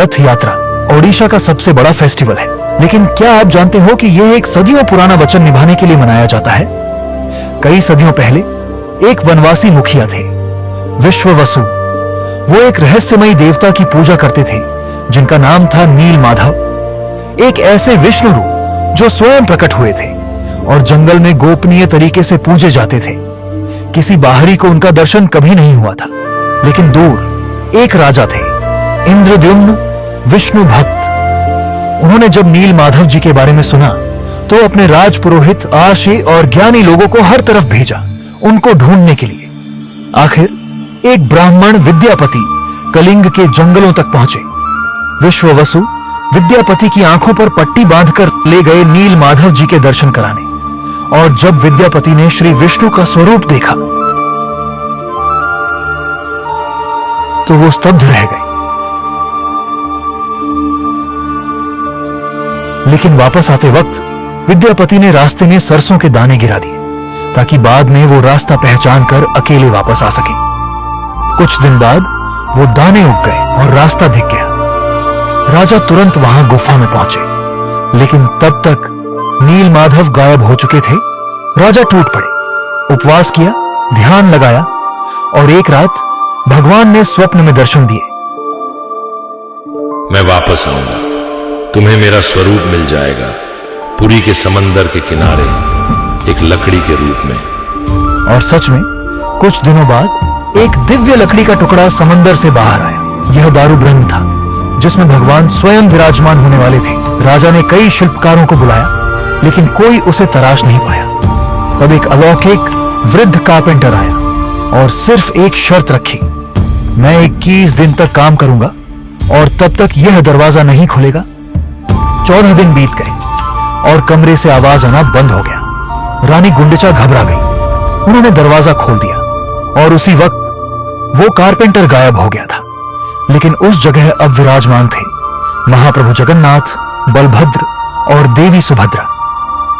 रथ यात्रा ओडिशा का सबसे बड़ा फेस्टिवल है, लेकिन क्या आप जानते हो कि यह एक सदियों पुराना वचन निभाने के लिए मनाया जाता है। कई सदियों पहले एक वनवासी मुखिया थे, विश्ववसु। वो एक रहस्यमयी देवता की पूजा करते थे जिनका नाम था नील माधव। एक ऐसे विष्णु रूप जो स्वयं प्रकट हुए थे और जंगल में गोपनीय तरीके से पूजे जाते थे। किसी बाहरी को उनका दर्शन कभी नहीं हुआ था, लेकिन दूर एक राजा थे, इंद्रद्युम्न, विष्णु भक्त। उन्होंने जब नील माधव जी के बारे में सुना तो अपने राज पुरोहित, आर्षी और ज्ञानी लोगों को हर तरफ भेजा उनको ढूंढने के लिए। आखिर एक ब्राह्मण विद्यापति कलिंग के जंगलों तक पहुंचे। विश्ववसु विद्यापति की आंखों पर पट्टी बांधकर ले गए नील माधव जी के दर्शन कराने, और जब विद्यापति ने श्री विष्णु का स्वरूप देखा तो वो स्तब्ध रह गए। लेकिन वापस आते वक्त विद्यापति ने रास्ते में सरसों के दाने गिरा दिए ताकि बाद में वो रास्ता पहचान कर अकेले वापस आ सके। कुछ दिन बाद वो दाने उग गए और रास्ता दिख गया। राजा तुरंत वहां गुफा में पहुंचे, लेकिन तब तक नील माधव गायब हो चुके थे। राजा टूट पड़े, उपवास किया, ध्यान लगाया, और एक रात भगवान ने स्वप्न में दर्शन दिए। मैं वापस आऊंगा, तुम्हें मेरा स्वरूप मिल जाएगा, पुरी के समंदर के किनारे एक लकड़ी के रूप में। और सच में कुछ दिनों बाद एक दिव्य लकड़ी का टुकड़ा समंदर से बाहर आया। यह दारू ब्रह्म था जिसमें भगवान स्वयं विराजमान होने वाले थे। राजा ने कई शिल्पकारों को बुलाया, लेकिन कोई उसे तराश नहीं पाया। तब एक अलौकिक वृद्ध कारपेंटर आया और सिर्फ एक शर्त रखी, मैं 21 दिन तक काम करूंगा और तब तक यह दरवाजा नहीं खुलेगा। 14 दिन बीत गए और कमरे से आवाज आना बंद हो गया। रानी गुंडिचा घबरा गई। उन्होंने दरवाजा खोल दिया और उसी वक्त वो कारपेंटर गायब हो गया था। लेकिन उस जगह अब विराजमान थे महाप्रभु जगन्नाथ, बलभद्र और देवी सुभद्रा,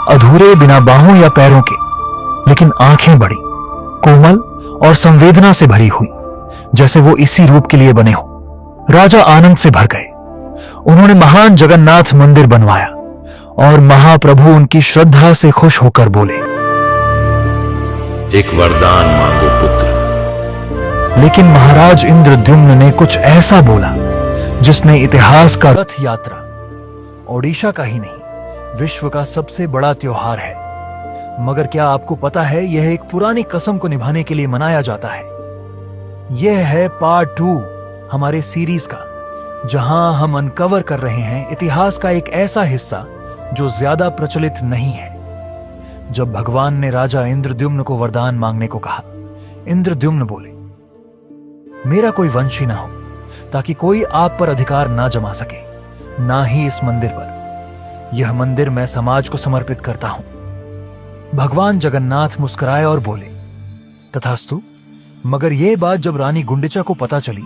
अधूरे, बिना बाहों या पैरों के, लेकिन आंखें बड़ी, कोमल और संवेदना से भरी हुई, जैसे वो इसी रूप के लिए बने हो। राजा आनंद से भर गए। उन्होंने महान जगन्नाथ मंदिर बनवाया और महाप्रभु उनकी श्रद्धा से खुश होकर बोले, एक वरदान मांगो पुत्र। लेकिन महाराज इंद्रद्युम्न ने कुछ ऐसा बोला जिसने इतिहास का रथ यात्रा, ओडिशा का ही नहीं विश्व का सबसे बड़ा त्योहार है। मगर क्या आपको पता है, यह एक पुरानी कसम को निभाने के लिए मनाया जाता है। यह है पार्ट 2 हमारे सीरीज का, जहां हम अनकवर कर रहे हैं इतिहास का एक ऐसा हिस्सा जो ज्यादा प्रचलित नहीं है। जब भगवान ने राजा इंद्रद्युम्न को वरदान मांगने को कहा, इंद्रद्युम्न बोले, मेरा कोई वंशी ना हो ताकि कोई आप पर अधिकार ना जमा सके, ना ही इस मंदिर पर। यह मंदिर मैं समाज को समर्पित करता हूं। भगवान जगन्नाथ मुस्कुराए और बोले, तथास्तु। मगर यह बात जब रानी गुंडिचा को पता चली,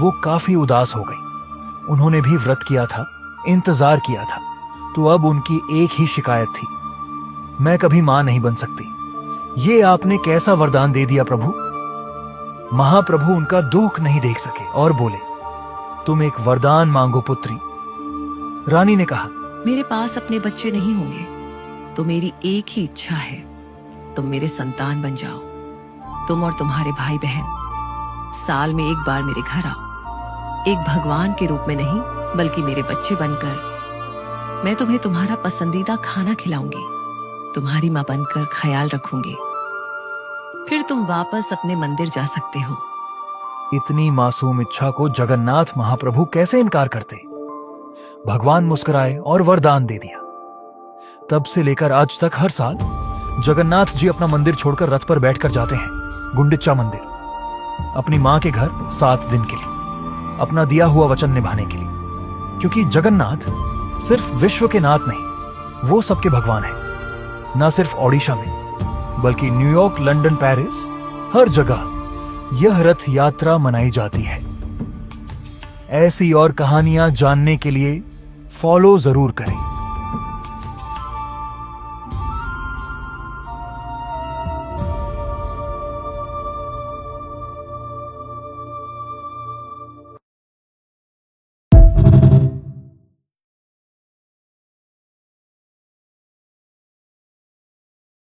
वो काफी उदास हो गई। उन्होंने भी व्रत किया था, इंतजार किया था, तो अब उनकी एक ही शिकायत थी, मैं कभी मां नहीं बन सकती। ये आपने कैसा वरदान दे दिया प्रभु। महाप्रभु उनका दुख नहीं देख सके और बोले, तुम एक वरदान मांगो पुत्री। रानी ने कहा, मेरे पास अपने बच्चे नहीं होंगे तो मेरी एक ही इच्छा है, तुम मेरे संतान बन जाओ। तुम और तुम्हारे भाई बहन साल में एक बार मेरे घर आओ, एक भगवान के रूप में नहीं बल्कि मेरे बच्चे बनकर। मैं तुम्हें तुम्हारा पसंदीदा खाना खिलाऊंगी, तुम्हारी मां बनकर ख्याल रखूंगी। फिर तुम वापस अपने मंदिर जा सकते हो। इतनी मासूम इच्छा को जगन्नाथ महाप्रभु कैसे इनकार करते। भगवान मुस्कुराए और वरदान दे दिया। तब से लेकर आज तक हर साल जगन्नाथ जी अपना मंदिर छोड़कर रथ पर बैठकर जाते हैं गुंडिचा मंदिर, अपनी मां के घर 7 दिन के लिए, अपना दिया हुआ वचन निभाने के लिए। क्योंकि जगन्नाथ सिर्फ विश्व के नाथ नहीं, वो सबके भगवान हैं। ना सिर्फ ओडिशा में बल्कि न्यूयॉर्क, लंदन, पेरिस, हर जगह यह रथ यात्रा मनाई जाती है। ऐसी और कहानियां जानने के लिए फॉलो जरूर करें।